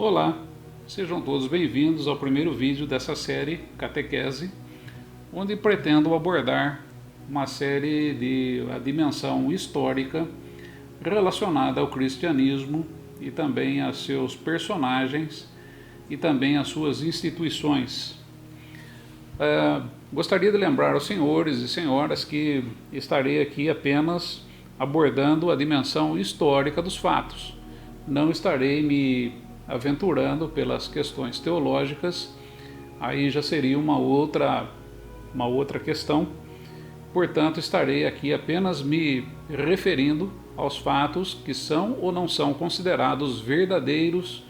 Olá, sejam todos bem-vindos ao primeiro vídeo dessa série Catequese, onde pretendo abordar uma série de a dimensão histórica relacionada ao cristianismo e também a seus personagens e também as suas instituições. Gostaria de lembrar aos senhores e senhoras que estarei aqui apenas abordando a dimensão histórica dos fatos. Não estarei me aventurando pelas questões teológicas, aí já seria uma outra questão. Portanto, estarei aqui apenas me referindo aos fatos que são ou não são considerados verdadeiros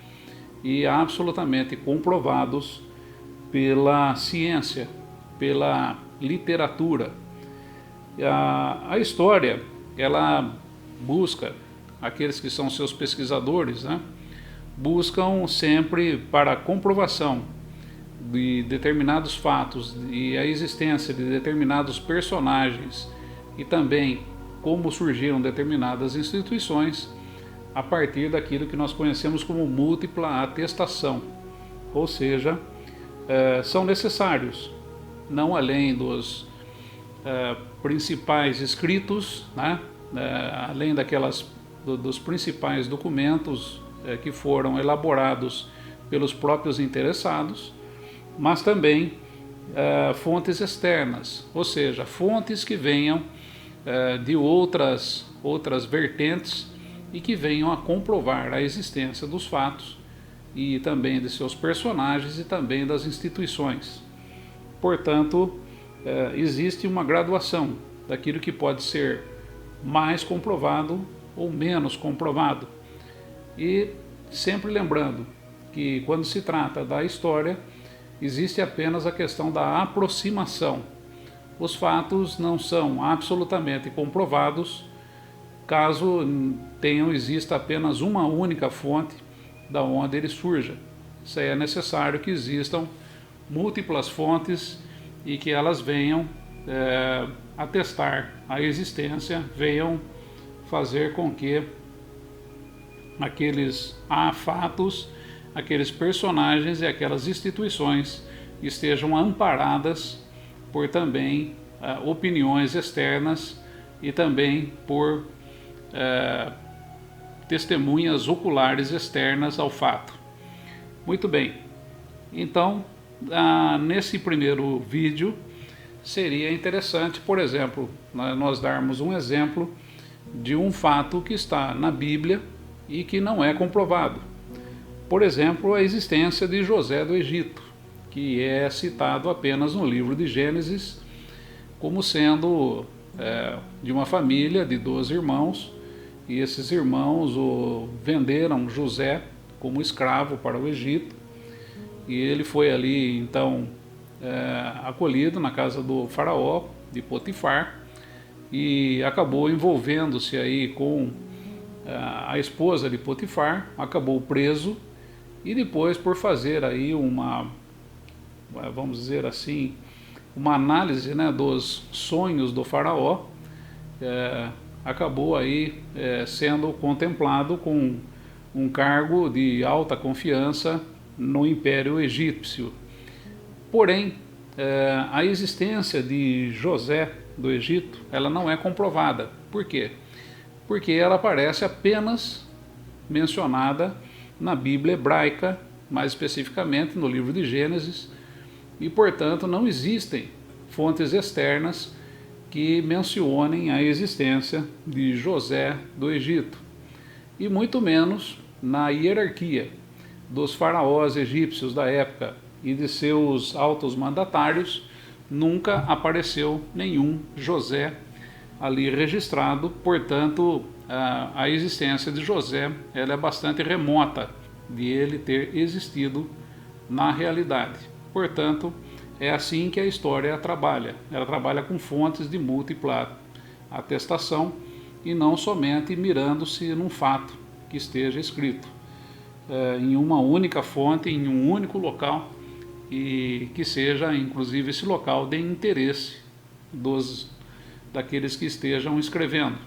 e absolutamente comprovados pela ciência, pela literatura. A história, ela busca, aqueles que são seus pesquisadores, buscam sempre para a comprovação de determinados fatos e a existência de determinados personagens e também como surgiram determinadas instituições a partir daquilo que nós conhecemos como múltipla atestação, ou seja, são necessários, não além dos principais escritos, além dos principais documentos que foram elaborados pelos próprios interessados, mas também fontes externas, ou seja, fontes que venham de outras vertentes e que venham a comprovar a existência dos fatos e também de seus personagens e também das instituições. Portanto, existe uma graduação daquilo que pode ser mais comprovado ou menos comprovado. E sempre lembrando que quando se trata da história, existe apenas a questão da aproximação. Os fatos não são absolutamente comprovados caso exista apenas uma única fonte da onde ele surja. Isso aí é necessário que existam múltiplas fontes e que elas venham atestar a existência, venham fazer com que aqueles fatos, aqueles personagens e aquelas instituições estejam amparadas por também opiniões externas e também por testemunhas oculares externas ao fato. Muito bem, então nesse primeiro vídeo seria interessante, por exemplo, nós darmos um exemplo de um fato que está na Bíblia e que não é comprovado. Por exemplo, a existência de José do Egito, que é citado apenas no livro de Gênesis como sendo de uma família de 12 irmãos, e esses irmãos venderam José como escravo para o Egito, e ele foi ali então acolhido na casa do faraó de Potifar e acabou envolvendo-se aí com a esposa de Potifar, acabou preso e depois, por fazer aí vamos dizer assim, uma análise dos sonhos do faraó, acabou aí sendo contemplado com um cargo de alta confiança no Império Egípcio. Porém, a existência de José do Egito, ela não é comprovada. Por quê? Porque ela aparece apenas mencionada na Bíblia hebraica, mais especificamente no livro de Gênesis, e portanto não existem fontes externas que mencionem a existência de José do Egito, e muito menos na hierarquia dos faraós egípcios da época e de seus altos mandatários, nunca apareceu nenhum José ali registrado. Portanto, a existência de José ela é bastante remota de ele ter existido na realidade. Portanto, é assim que a história trabalha. Ela trabalha com fontes de múltipla atestação e não somente mirando-se num fato que esteja escrito em uma única fonte, em um único local, e que seja inclusive esse local de interesse daqueles que estejam escrevendo.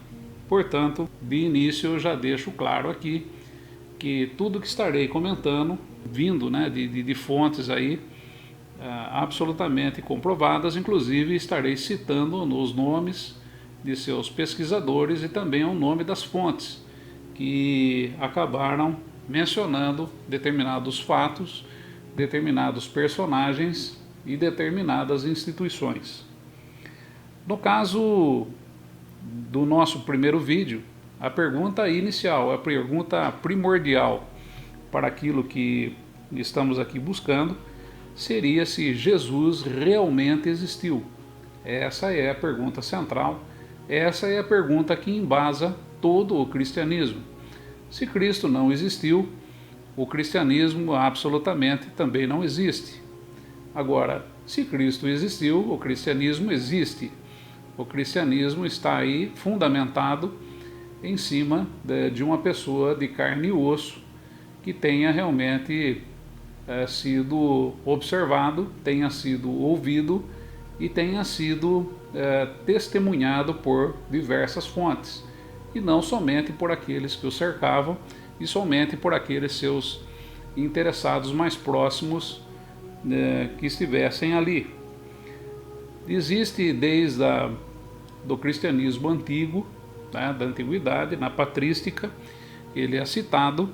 Portanto, de início eu já deixo claro aqui que tudo que estarei comentando, vindo, né, de fontes aí absolutamente comprovadas, inclusive estarei citando os nomes de seus pesquisadores e também o nome das fontes que acabaram mencionando determinados fatos, determinados personagens e determinadas instituições. No caso do nosso primeiro vídeo, a pergunta inicial, a pergunta primordial para aquilo que estamos aqui buscando, seria se Jesus realmente existiu. Essa é a pergunta central, essa é a pergunta que embasa todo o cristianismo. Se Cristo não existiu, o cristianismo absolutamente também não existe. Agora, se Cristo existiu, o cristianismo existe. O cristianismo está aí fundamentado em cima de uma pessoa de carne e osso que tenha realmente sido observado, tenha sido ouvido e tenha sido testemunhado por diversas fontes, e não somente por aqueles que o cercavam e somente por aqueles seus interessados mais próximos que estivessem ali. Existe desde do cristianismo antigo, né, da antiguidade, na patrística, ele é citado,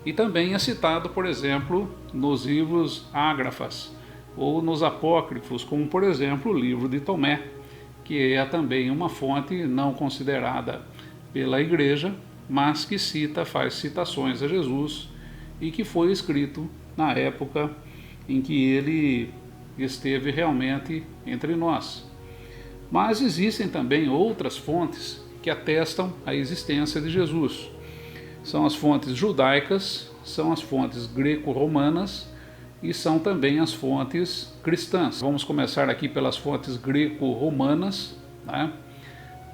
e também é citado, por exemplo, nos livros ágrafas ou nos apócrifos, como por exemplo o livro de Tomé, que é também uma fonte não considerada pela igreja, mas que faz citações a Jesus e que foi escrito na época em que ele esteve realmente entre nós. Mas existem também outras fontes que atestam a existência de Jesus. São as fontes judaicas, são as fontes greco-romanas e são também as fontes cristãs. Vamos começar aqui pelas fontes greco-romanas, né?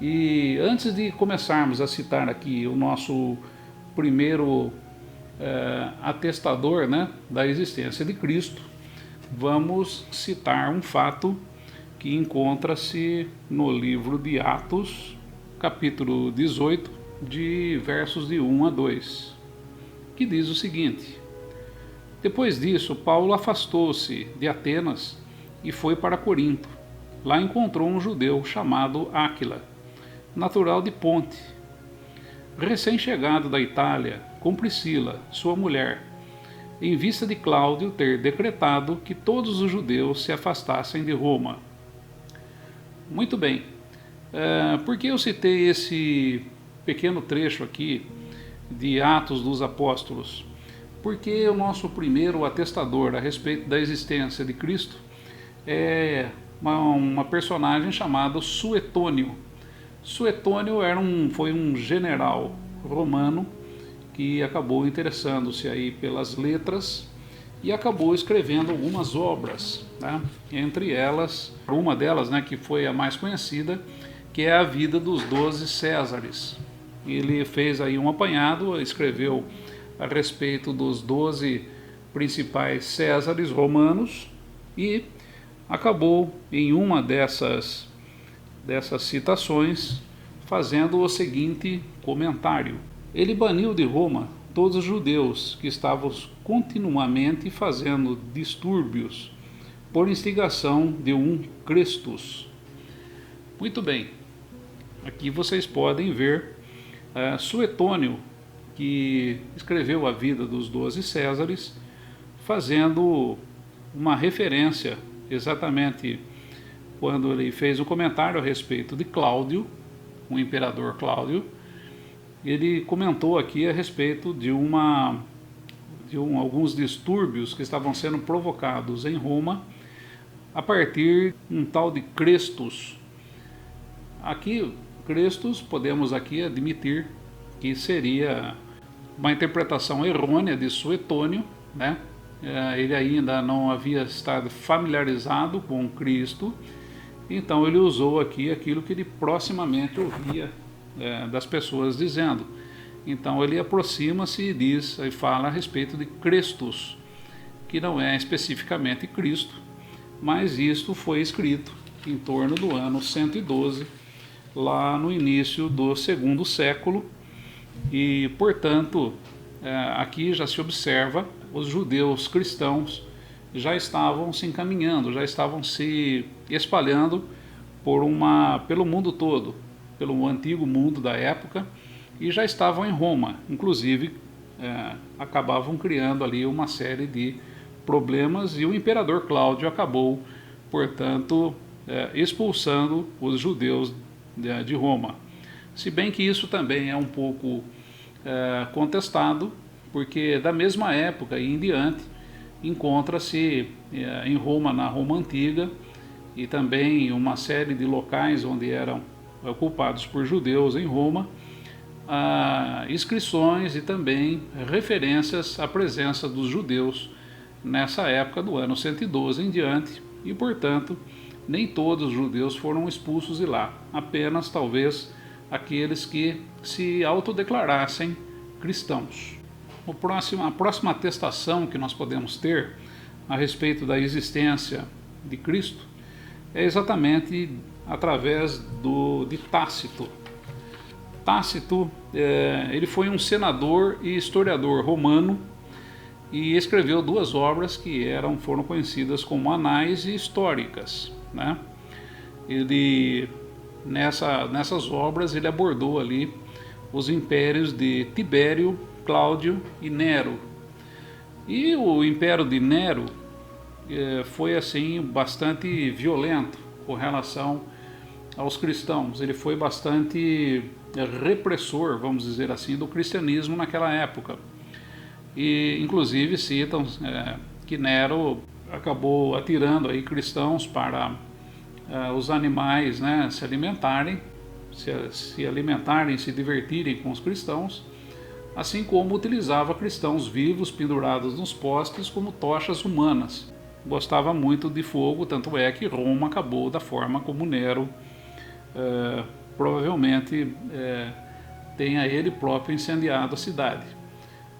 E antes de começarmos a citar aqui o nosso primeiro atestador, né, da existência de Cristo, vamos citar um fato que encontra-se no livro de Atos, capítulo 18, de versos de 1 a 2, que diz o seguinte: Depois disso, Paulo afastou-se de Atenas e foi para Corinto. Lá encontrou um judeu chamado Áquila, natural de Ponte, recém-chegado da Itália, com Priscila, sua mulher, em vista de Cláudio ter decretado que todos os judeus se afastassem de Roma. Muito bem, por que eu citei esse pequeno trecho aqui de Atos dos Apóstolos? Porque o nosso primeiro atestador a respeito da existência de Cristo é uma personagem chamada Suetônio. Suetônio foi um general romano que acabou interessando-se aí pelas letras e acabou escrevendo algumas obras, né? Entre elas, uma delas, né, que foi a mais conhecida, que é a vida dos 12 Césares. Ele fez aí um apanhado, escreveu a respeito dos 12 principais Césares romanos e acabou em uma dessas citações fazendo o seguinte comentário: ele baniu de Roma todos os judeus que estavam continuamente fazendo distúrbios por instigação de um Crestus. Muito bem, aqui vocês podem ver Suetônio, que escreveu a vida dos 12 Césares, fazendo uma referência exatamente quando ele fez um comentário a respeito de Cláudio, o imperador Cláudio. Ele comentou aqui a respeito de alguns distúrbios que estavam sendo provocados em Roma a partir de um tal de Crestus. Aqui, Crestus, podemos aqui admitir que seria uma interpretação errônea de Suetônio, né? Ele ainda não havia estado familiarizado com Cristo, então ele usou aqui aquilo que ele proximamente ouvia das pessoas dizendo. Então ele aproxima-se e diz e fala a respeito de Crestus, que não é especificamente Cristo, mas isto foi escrito em torno do ano 112, lá no início do segundo século, e portanto aqui já se observa os judeus cristãos já estavam se encaminhando, já estavam se espalhando pelo mundo todo, pelo antigo mundo da época, e já estavam em Roma. Inclusive, acabavam criando ali uma série de problemas, e o imperador Cláudio acabou, portanto, expulsando os judeus de Roma. Se bem que isso também é um pouco contestado, porque da mesma época e em diante encontra-se em Roma, na Roma Antiga, e também uma série de locais onde eram ocupados por judeus em Roma, inscrições e também referências à presença dos judeus nessa época do ano 112 em diante, e portanto nem todos os judeus foram expulsos de lá, apenas talvez aqueles que se autodeclarassem cristãos. A próxima atestação que nós podemos ter a respeito da existência de Cristo é exatamente através de Tácito. Tácito, ele foi um senador e historiador romano e escreveu duas obras que foram conhecidas como Anais e Históricas, né? Nessas obras ele abordou ali os impérios de Tibério, Cláudio e Nero. E o império de Nero foi assim bastante violento com relação aos cristãos. Ele foi bastante repressor, vamos dizer assim, do cristianismo naquela época. E inclusive citam que Nero acabou atirando aí cristãos para os animais, né, se alimentarem, se divertirem com os cristãos, assim como utilizava cristãos vivos pendurados nos postes como tochas humanas. Gostava muito de fogo, tanto é que Roma acabou da forma como Nero provavelmente tenha ele próprio incendiado a cidade,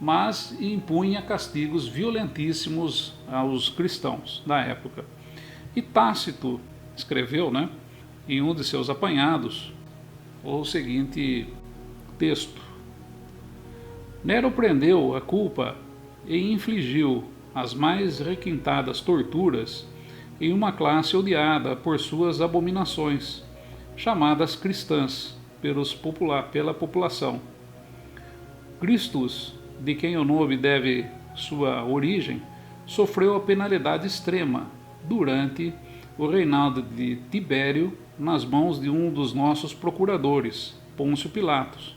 mas impunha castigos violentíssimos aos cristãos da época. E Tácito escreveu, né, em um de seus apanhados, o seguinte texto: Nero prendeu a culpa e infligiu as mais requintadas torturas em uma classe odiada por suas abominações, chamadas cristãs pela população. Christus, de quem o nome deve sua origem, sofreu a penalidade extrema durante o reinado de Tibério nas mãos de um dos nossos procuradores, Pôncio Pilatos,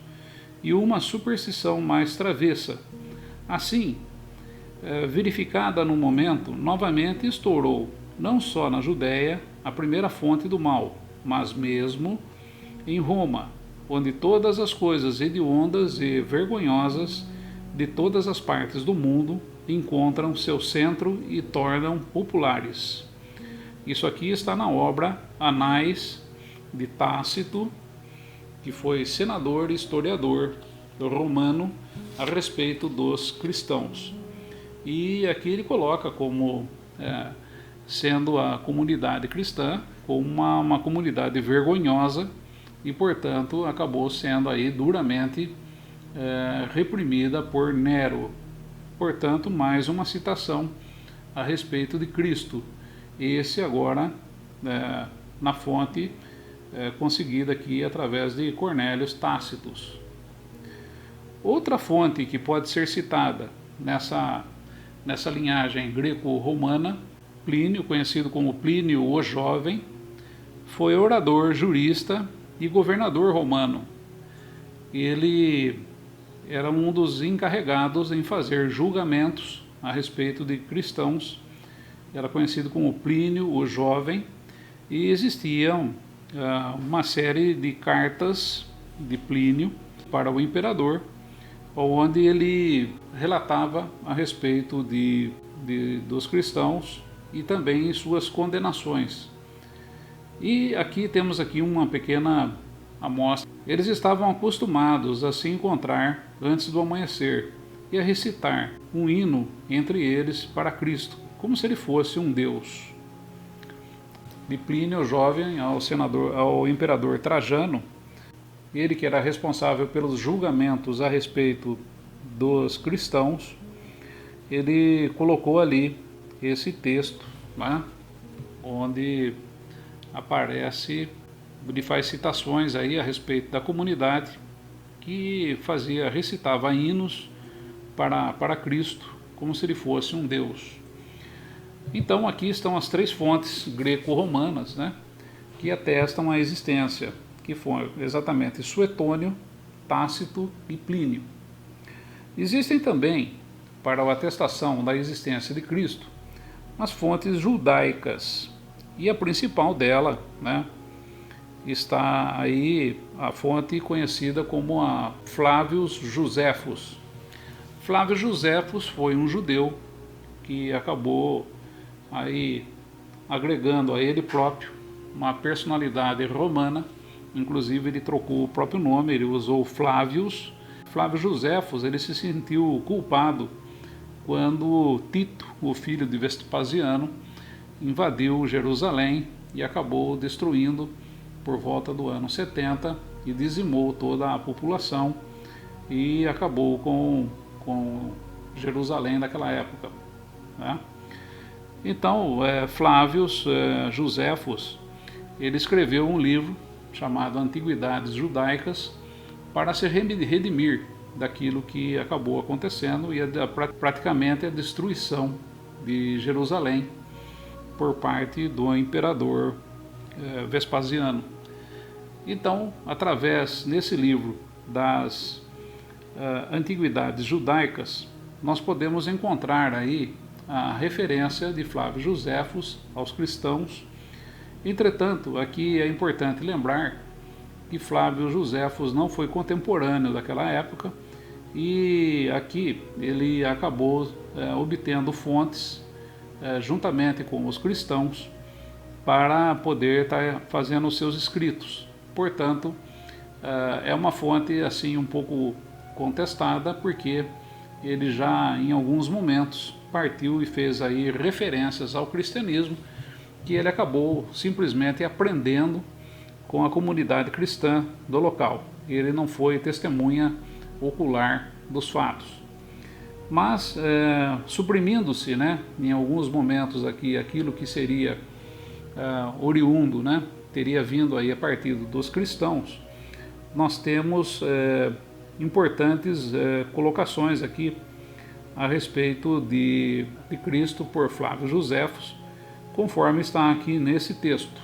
e uma superstição mais travessa. Assim, verificada no momento, novamente estourou, não só na Judéia, a primeira fonte do mal, mas mesmo em Roma, onde todas as coisas hediondas e vergonhosas de todas as partes do mundo encontram seu centro e tornam populares. Isso aqui está na obra Anais de Tácito, que foi senador e historiador romano a respeito dos cristãos. E aqui ele coloca como sendo a comunidade cristã como uma comunidade vergonhosa e, portanto, acabou sendo aí duramente reprimida por Nero. Portanto, mais uma citação a respeito de Cristo. Esse agora na fonte conseguida aqui através de Cornélios Tácitos. Outra fonte que pode ser citada nessa linhagem greco-romana, Plínio, conhecido como Plínio o Jovem, foi orador, jurista e governador romano. Ele era um dos encarregados em fazer julgamentos a respeito de cristãos. Era conhecido como Plínio o Jovem, e existiam uma série de cartas de Plínio para o imperador, onde ele relatava a respeito dos cristãos e também suas condenações. E aqui temos uma pequena amostra. Eles estavam acostumados a se encontrar antes do amanhecer e a recitar um hino entre eles para Cristo, como se ele fosse um deus. De Plínio o Jovem ao imperador Trajano, ele que era responsável pelos julgamentos a respeito dos cristãos, ele colocou ali esse texto, né, onde aparece, ele faz citações aí a respeito da comunidade que recitava hinos para Cristo, como se ele fosse um Deus. Então aqui estão as três fontes greco-romanas, né, que atestam a existência, que foram exatamente Suetônio, Tácito e Plínio. Existem também, para a atestação da existência de Cristo, as fontes judaicas, e a principal dela, né, está aí a fonte conhecida como a Flávios Josefos. Flávio Josefos foi um judeu que acabou aí agregando a ele próprio uma personalidade romana. Inclusive ele trocou o próprio nome, ele usou Flávios. Flávio Josefos, ele se sentiu culpado quando Tito, o filho de Vespasiano, invadiu Jerusalém e acabou destruindo por volta do ano 70 e dizimou toda a população e acabou com Jerusalém naquela época, né? Então, Flávios Josefos, ele escreveu um livro chamado Antiguidades Judaicas para se redimir daquilo que acabou acontecendo e praticamente a destruição de Jerusalém por parte do imperador Vespasiano. Então, através nesse livro das Antiguidades Judaicas, nós podemos encontrar aí a referência de Flávio Josefos aos cristãos. Entretanto, aqui é importante lembrar que Flávio Josefos não foi contemporâneo daquela época e aqui ele acabou obtendo fontes juntamente com os cristãos para poder estar fazendo os seus escritos. Portanto, é uma fonte assim um pouco contestada, porque ele já em alguns momentos partiu e fez aí referências ao cristianismo que ele acabou simplesmente aprendendo com a comunidade cristã do local. Ele não foi testemunha ocular dos fatos. Mas, suprimindo-se, né, em alguns momentos aqui, aquilo que seria oriundo, né, teria vindo aí a partir dos cristãos, nós temos importantes colocações aqui a respeito de Cristo por Flávio Josefos, conforme está aqui nesse texto.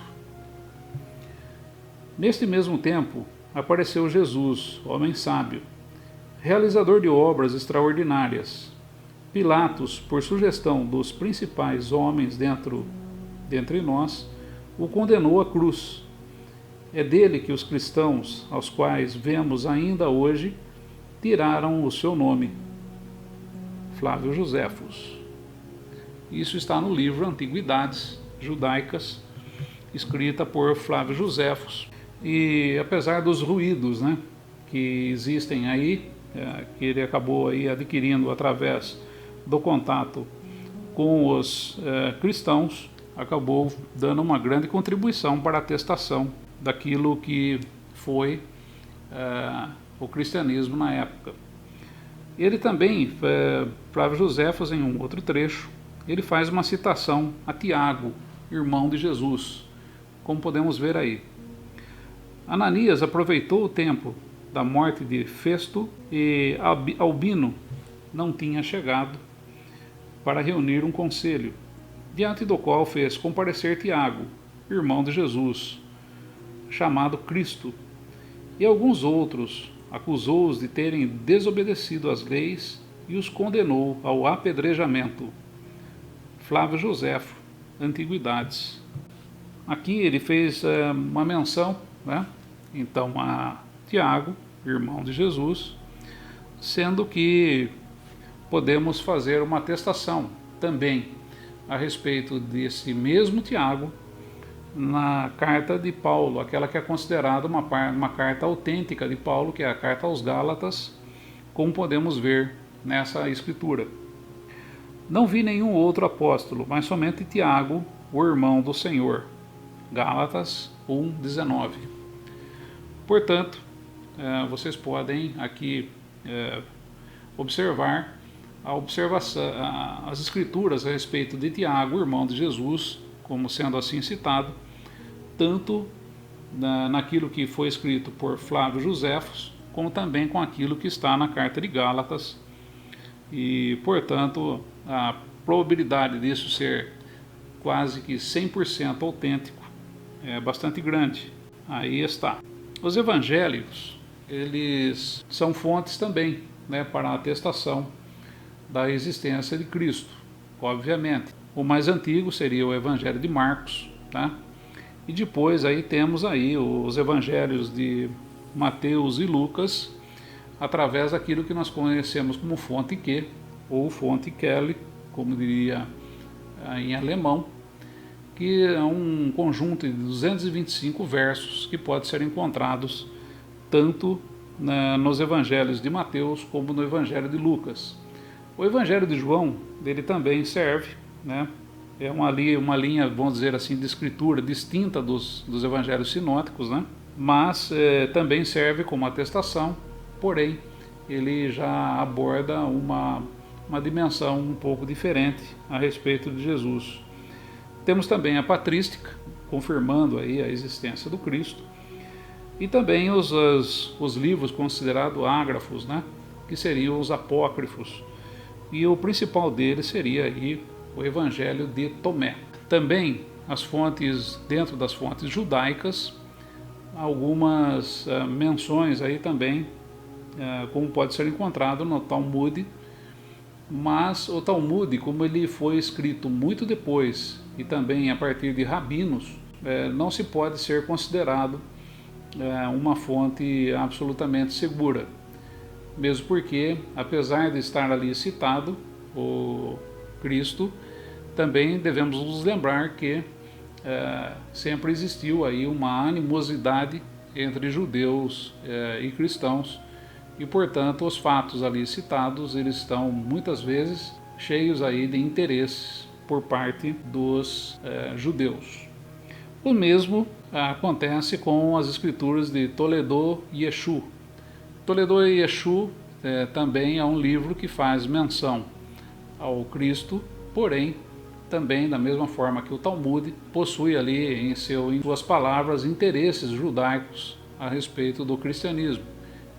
Neste mesmo tempo, apareceu Jesus, homem sábio, realizador de obras extraordinárias. Pilatos, por sugestão dos principais homens dentre nós, o condenou à cruz. É dele que os cristãos, aos quais vemos ainda hoje, tiraram o seu nome, Flávio Josefos. Isso está no livro Antiguidades Judaicas, escrita por Flávio Josefos. E apesar dos ruídos, né, que existem aí, que ele acabou aí adquirindo através do contato com os cristãos, acabou dando uma grande contribuição para a atestação daquilo que foi o cristianismo na época. Ele também, Flávio Josefos, em um outro trecho, ele faz uma citação a Tiago, irmão de Jesus, como podemos ver aí. Ananias aproveitou o tempo da morte de Festo e Albino não tinha chegado para reunir um conselho, diante do qual fez comparecer Tiago, irmão de Jesus, chamado Cristo, e alguns outros, acusou-os de terem desobedecido às leis e os condenou ao apedrejamento. Flávio Josefo, Antiguidades. Aqui ele fez uma menção, né, então a Tiago, irmão de Jesus, sendo que podemos fazer uma atestação também a respeito desse mesmo Tiago na carta de Paulo, aquela que é considerada uma carta autêntica de Paulo, que é a carta aos Gálatas, como podemos ver nessa escritura. Não vi nenhum outro apóstolo, mas somente Tiago, o irmão do Senhor. Gálatas 1:19. Portanto, vocês podem aqui observar as escrituras a respeito de Tiago, irmão de Jesus, como sendo assim citado, tanto naquilo que foi escrito por Flávio Joséfos, como também com aquilo que está na carta de Gálatas, e, portanto, a probabilidade disso ser quase que 100% autêntico é bastante grande. Aí está. Os evangelhos, eles são fontes também, né, para a atestação da existência de Cristo, obviamente. O mais antigo seria o Evangelho de Marcos, tá? E depois aí temos aí os evangelhos de Mateus e Lucas, através daquilo que nós conhecemos como fonte Q, ou fonte Quelle, como diria em alemão, que é um conjunto de 225 versos que podem ser encontrados tanto nos evangelhos de Mateus como no evangelho de Lucas. O evangelho de João, ele também serve, né? É uma linha, vamos dizer assim, de escritura distinta dos evangelhos sinóticos, né? Mas também serve como atestação, porém ele já aborda uma dimensão um pouco diferente a respeito de Jesus. Temos também a patrística, confirmando aí a existência do Cristo, e também os livros considerados ágrafos, né? Que seriam os apócrifos, e o principal deles seria aí o Evangelho de Tomé. Também as fontes, dentro das fontes judaicas, algumas menções aí também, como pode ser encontrado no Talmud, mas o Talmud, como ele foi escrito muito depois e também a partir de rabinos, não se pode ser considerado uma fonte absolutamente segura, mesmo porque, apesar de estar ali citado o Cristo, também devemos nos lembrar que sempre existiu aí uma animosidade entre judeus e cristãos, e portanto os fatos ali citados, eles estão muitas vezes cheios aí de interesses por parte dos judeus. O mesmo acontece com as escrituras de Toledo e Yeshu. Toledo e Yeshu também é um livro que faz menção ao Cristo, porém também, da mesma forma que o Talmud, possui ali em suas palavras interesses judaicos a respeito do cristianismo,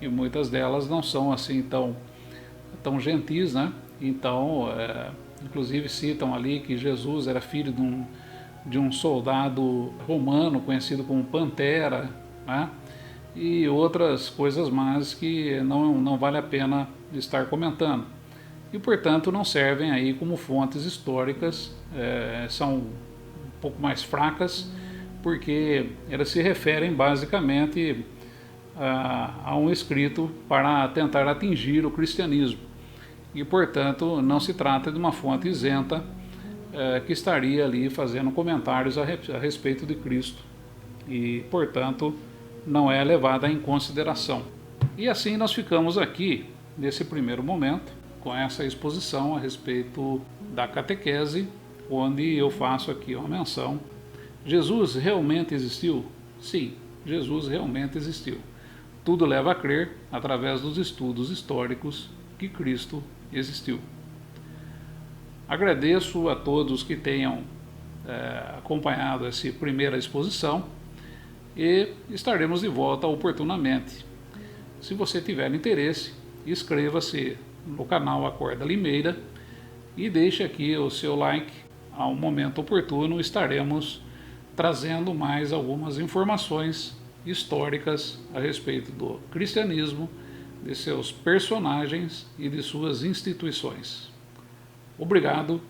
e muitas delas não são assim tão gentis, né? Então, inclusive citam ali que Jesus era filho de um soldado romano conhecido como Pantera, né? E outras coisas mais que não vale a pena estar comentando. E, portanto, não servem aí como fontes históricas, são um pouco mais fracas, porque elas se referem basicamente a um escrito para tentar atingir o cristianismo. E, portanto, não se trata de uma fonte isenta que estaria ali fazendo comentários a respeito de Cristo. E, portanto, não é levada em consideração. E assim nós ficamos aqui, nesse primeiro momento, com essa exposição a respeito da catequese, onde eu faço aqui uma menção. Jesus realmente existiu? Sim, Jesus realmente existiu. Tudo leva a crer, através dos estudos históricos, que Cristo existiu. Agradeço a todos que tenham acompanhado essa primeira exposição e estaremos de volta oportunamente. Se você tiver interesse, inscreva-se no canal Acorda Limeira e deixe aqui o seu like. A um momento oportuno estaremos trazendo mais algumas informações históricas a respeito do cristianismo, de seus personagens e de suas instituições. Obrigado